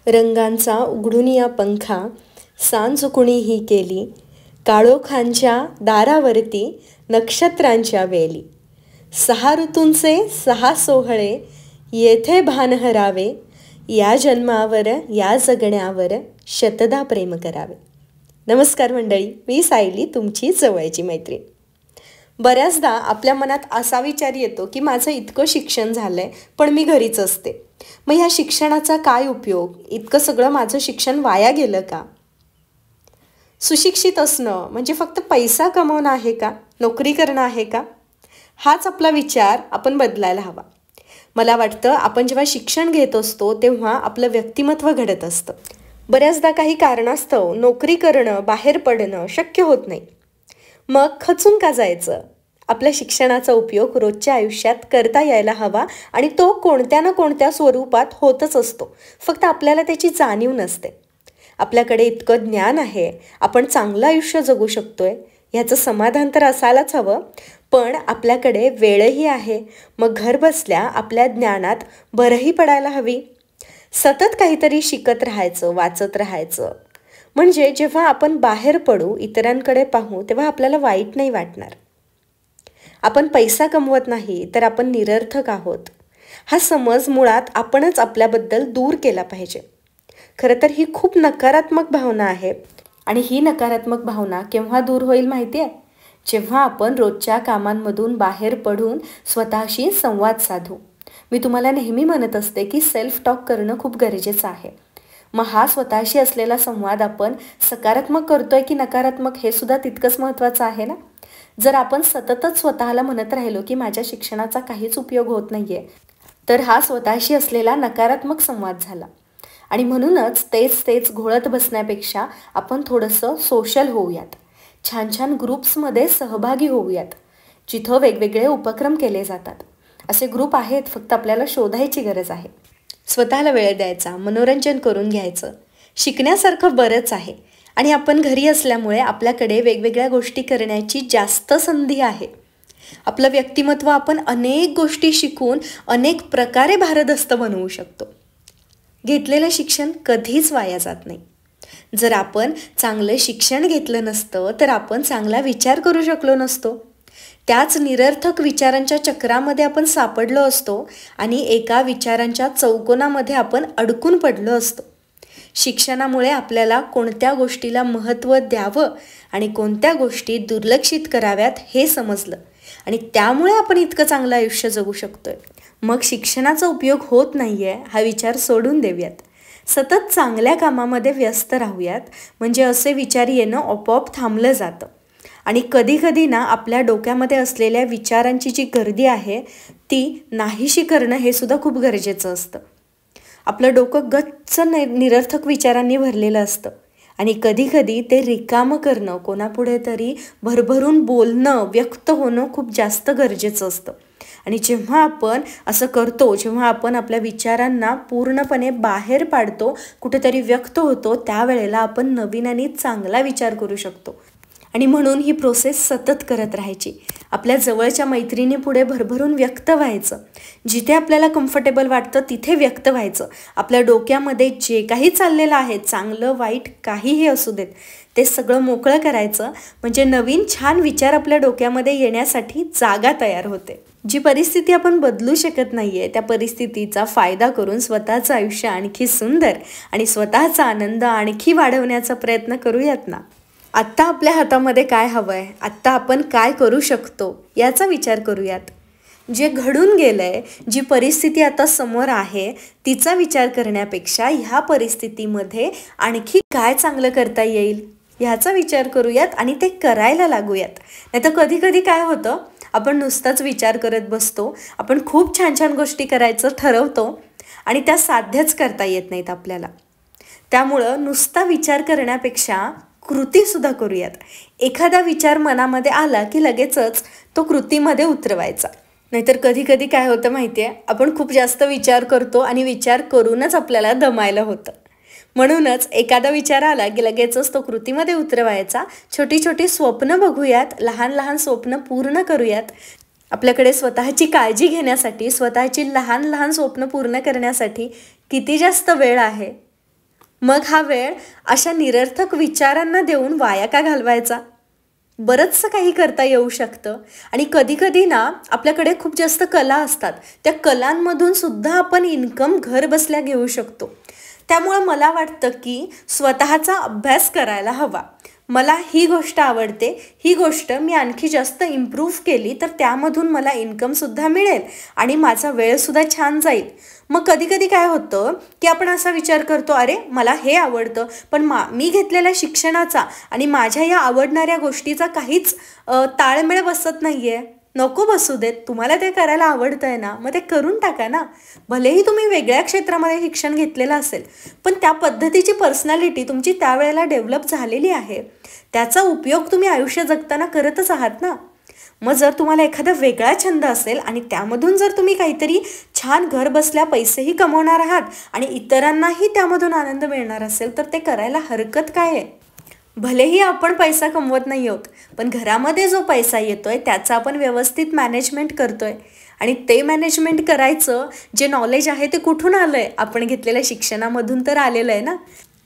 रंगांचा उघडून या पंखा सांज कुणीही केली, काळोखांच्या दारावरती नक्षत्रांच्या वेली. 6 ऋतूंचे 6 सोहळे येथे भान हरावे, या जन्मावर या जगण्यावर शतदा प्रेम करावे. नमस्कार मंडळी, मी सायली, तुमची जवळची मैत्रीण. बऱ्याचदा आपल्या मनात असा विचार येतो की माझं इतकं शिक्षण झालंय पण मी घरीच असते, मग ह्या शिक्षणाचा काय उपयोग? इतकं सगळं माझं शिक्षण वाया गेलं का? सुशिक्षित असणं म्हणजे फक्त पैसा कमवणं आहे का? नोकरी करणं आहे का? हाच आपला विचार आपण बदलायला हवा. मला वाटतं आपण जेव्हा शिक्षण घेत असतो तेव्हा आपलं व्यक्तिमत्व घडत असतं. बऱ्याचदा काही कारणास्तव नोकरी करणं, बाहेर पडणं शक्य होत नाही. मग खचून का जायचं? आपल्या शिक्षणाचा उपयोग रोजच्या आयुष्यात करता यायला हवा आणि तो कोणत्या ना कोणत्या स्वरूपात होतच असतो, फक्त आपल्याला त्याची जाणीव नसते. आपल्याकडे इतकं ज्ञान आहे, आपण चांगलं आयुष्य जगू शकतोय, ह्याचं समाधान तर असायलाच हवं. पण आपल्याकडे वेळही आहे, मग घर बसल्या आपल्या ज्ञानात भरही पडायला हवी. सतत काहीतरी शिकत राहायचं, वाचत राहायचं, म्हणजे जेव्हा आपण बाहेर पडू, इतरांकडे पाहू, तेव्हा आपल्याला वाईट नाही वाटणार. आपण पैसा कमवत नाही तर आपण निरर्थक आहोत, हा समज मुळात आपणच आपल्याबद्दल दूर केला पाहिजे. खरं तर ही खूप नकारात्मक भावना आहे आणि ही नकारात्मक भावना केव्हा दूर होईल माहिती आहे? जेव्हा आपण रोजच्या कामांमधून बाहेर पडून स्वतःशी संवाद साधू. मी तुम्हाला नेहमी म्हणत असते की सेल्फ टॉक करणं खूप गरजेचं आहे. मग हा स्वतःशी असलेला संवाद आपण सकारात्मक करतोय की नकारात्मक, हे सुद्धा तितकंच महत्त्वाचं आहे ना. जर आपण सततच स्वतःला म्हणत राहिलो की माझ्या शिक्षणाचा काहीच उपयोग होत नाहीये, तर हा स्वतःशी असलेला नकारात्मक संवाद झाला. आणि म्हणूनच तेच घोळत बसण्यापेक्षा आपण थोडंसं सोशल होऊयात, छान छान ग्रुप्समध्ये सहभागी होऊयात, जिथं वेगवेगळे उपक्रम केले जातात. असे ग्रुप आहेत, फक्त आपल्याला शोधायची गरज आहे. स्वतःला वेळ द्यायचा, मनोरंजन करून घ्यायचं. शिकण्यासारखं बरंच आहे आणि आपण घरी असल्यामुळे आपल्याकडे वेगवेगळ्या गोष्टी करण्याची जास्त संधी आहे. आपलं व्यक्तिमत्व आपण अनेक गोष्टी शिकून अनेक प्रकारे भारदस्त बनवू शकतो. घेतलेलं शिक्षण कधीच वाया जात नाही. जर आपण चांगलं शिक्षण घेतलं नसतं तर आपण चांगला विचार करू शकलो नसतो. त्याच निरर्थक विचारांच्या चक्रामध्ये आपण सापडलो असतो आणि एका विचारांच्या चौकोनामध्ये आपण अडकून पडलो असतो. शिक्षणामुळे आपल्याला कोणत्या गोष्टीला महत्त्व द्यावं आणि कोणत्या गोष्टी दुर्लक्षित कराव्यात हे समजलं आणि त्यामुळे आपण इतकं चांगलं आयुष्य जगू शकतोय. मग शिक्षणाचा उपयोग होत नाहीये हा विचार सोडून देऊयात. सतत चांगल्या कामामध्ये व्यस्त राहूयात, म्हणजे असे विचार येणं आपोआप थांबलं जातं. आणि कधी ना आपल्या डोक्यामध्ये असलेल्या विचारांची जी गर्दी आहे ती नाहीशी करणं हे सुद्धा खूप गरजेचं असतं. आपलं डोकं गच्च निरर्थक विचारांनी भरलेलं असतं आणि कधी ते रिकामं करणं, कोणापुढे तरी भरभरून बोलणं, व्यक्त होणं खूप जास्त गरजेचं असतं. आणि जेव्हा आपण असं करतो, जेव्हा आपण आपल्या विचारांना पूर्णपणे बाहेर पाडतो, कुठेतरी व्यक्त होतो, त्यावेळेला आपण नवीन आणि चांगला विचार करू शकतो. आणि म्हणून ही प्रोसेस सतत करत राहायची. आपल्या जवळच्या मैत्रिणीपुढे भरभरून व्यक्त व्हायचं. जिथे आपल्याला कम्फर्टेबल वाटतं तिथे व्यक्त व्हायचं. आपल्या डोक्यामध्ये जे काही चाललेलं आहे, चांगलं वाईट काहीही असू देत, ते सगळं मोकळं करायचं, म्हणजे नवीन छान विचार आपल्या डोक्यामध्ये येण्यासाठी जागा तयार होते. जी परिस्थिती आपण बदलू शकत नाहीये, त्या परिस्थितीचा फायदा करून स्वतःचं आयुष्य आणखी सुंदर आणि स्वतःचा आनंद आणखी वाढवण्याचा प्रयत्न करूयात ना. आत्ता आपल्या हातामध्ये काय हवं आहे, आत्ता आपण काय करू शकतो याचा विचार करूयात. जे घडून गेलंय, जी परिस्थिती आता समोर आहे, तिचा विचार करण्यापेक्षा ह्या परिस्थितीमध्ये आणखी काय चांगलं करता येईल ह्याचा विचार करूयात आणि ते करायला लागूयात. नाही तर कधी काय होतं, आपण नुसताच विचार करत बसतो, आपण खूप छान गोष्टी करायचं ठरवतो आणि त्या साध्यच करता येत नाहीत आपल्याला. त्यामुळं नुसता विचार करण्यापेक्षा कृतीसुद्धा करूयात. एखादा विचार मनामध्ये आला की लगेचच तो कृतीमध्ये उतरवायचा. नाहीतर कधी काय होतं माहिती आहे, आपण खूप जास्त विचार करतो आणि विचार करूनच आपल्याला दमायला होतं. म्हणूनच एखादा विचार आला की लगेचच तो कृतीमध्ये उतरवायचा. छोटी स्वप्न बघूयात, लहान स्वप्न पूर्ण करूयात. आपल्याकडे स्वतःची काळजी घेण्यासाठी, स्वतःची लहान स्वप्न पूर्ण करण्यासाठी किती जास्त वेळ आहे मग हा वेळ अशा निरर्थक विचारांना देऊन वाया का घालवायचा? बरंचसं काही करता येऊ शकतं. आणि कधीकधी ना आपल्याकडे खूप जास्त कला असतात, त्या कलांमधून सुद्धा आपण इन्कम घर बसल्या घेऊ शकतो. त्यामुळं मला वाटतं की स्वतःचा अभ्यास करायला हवा. मला ही गोष्ट आवडते, ही गोष्ट मी आणखी जास्त इम्प्रूव्ह केली तर त्यामधून मला इन्कमसुद्धा मिळेल आणि माझा वेळसुद्धा छान जाईल. मग कधी कधी काय होतं की आपण असा विचार करतो, अरे मला हे आवडतं पण मी घेतलेल्या शिक्षणाचा आणि माझ्या या आवडणाऱ्या गोष्टीचा काहीच ताळमेळ बसत नाही आहे. नको बसू देत, तुम्हाला ते करायला आवडतं आहे ना, मग ते करून टाका ना. भलेही तुम्ही वेगळ्या क्षेत्रामध्ये शिक्षण घेतलेलं असेल, पण त्या पद्धतीची पर्सनॅलिटी तुमची त्यावेळेला डेव्हलप झालेली आहे, त्याचा उपयोग तुम्ही आयुष्य जगताना करतच आहात ना. मग जर तुम्हाला एखादा वेगळा छंद असेल आणि त्यामधून जर तुम्ही काहीतरी छान घर बसल्या पैसेही कमवणार आहात आणि इतरांनाही त्यामधून आनंद मिळणार असेल तर ते करायला हरकत काय आहे? भलेही आपण पैसा कमवत नाही आहोत, पण घरामध्ये जो पैसा येतोय त्याचा आपण व्यवस्थित मॅनेजमेंट करतोय. आणि ते मॅनेजमेंट करायचं जे नॉलेज आहे ते कुठून आलं आहे? आपण घेतलेल्या शिक्षणामधून तर आलेलं आहे ना.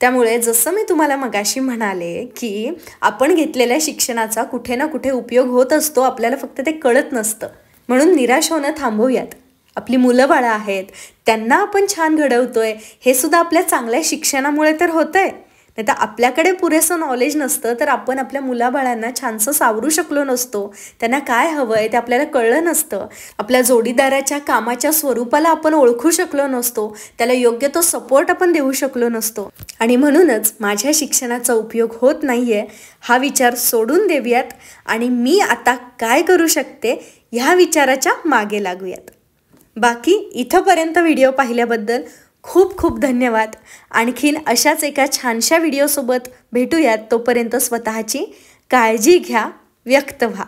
त्यामुळे जसं मी तुम्हाला मगाशी म्हणाले की आपण घेतलेल्या शिक्षणाचा कुठे ना कुठे उपयोग होत असतो, आपल्याला फक्त ते कळत नसतं. म्हणून निराश होणं थांबवूयात. आपली मुलं बाळं आहेत, त्यांना आपण छान घडवतोय, हे सुद्धा आपल्या चांगल्या शिक्षणामुळे तर होतंय. नाही तर आपल्याकडे पुरेसं नॉलेज नसतं तर आपण आपल्या मुलाबाळांना छानसं सावरू शकलो नसतो. त्यांना काय हवं आहे ते आपल्याला कळलं नसतं. आपल्या जोडीदाराच्या कामाच्या स्वरूपाला आपण ओळखू शकलो नसतो. त्याला योग्य तो सपोर्ट आपण देऊ शकलो नसतो. आणि म्हणूनच माझ्या शिक्षणाचा उपयोग होत नाही आहे हा विचार सोडून देऊयात आणि मी आता काय करू शकते ह्या विचाराच्या मागे लागूयात. बाकी इथंपर्यंत व्हिडिओ पाहिल्याबद्दल खूप खूप धन्यवाद. आणखीन अशाच एका छानशा व्हिडिओसोबत भेटूयात. तोपर्यंत स्वतःची काळजी घ्या, व्यक्त व्हा.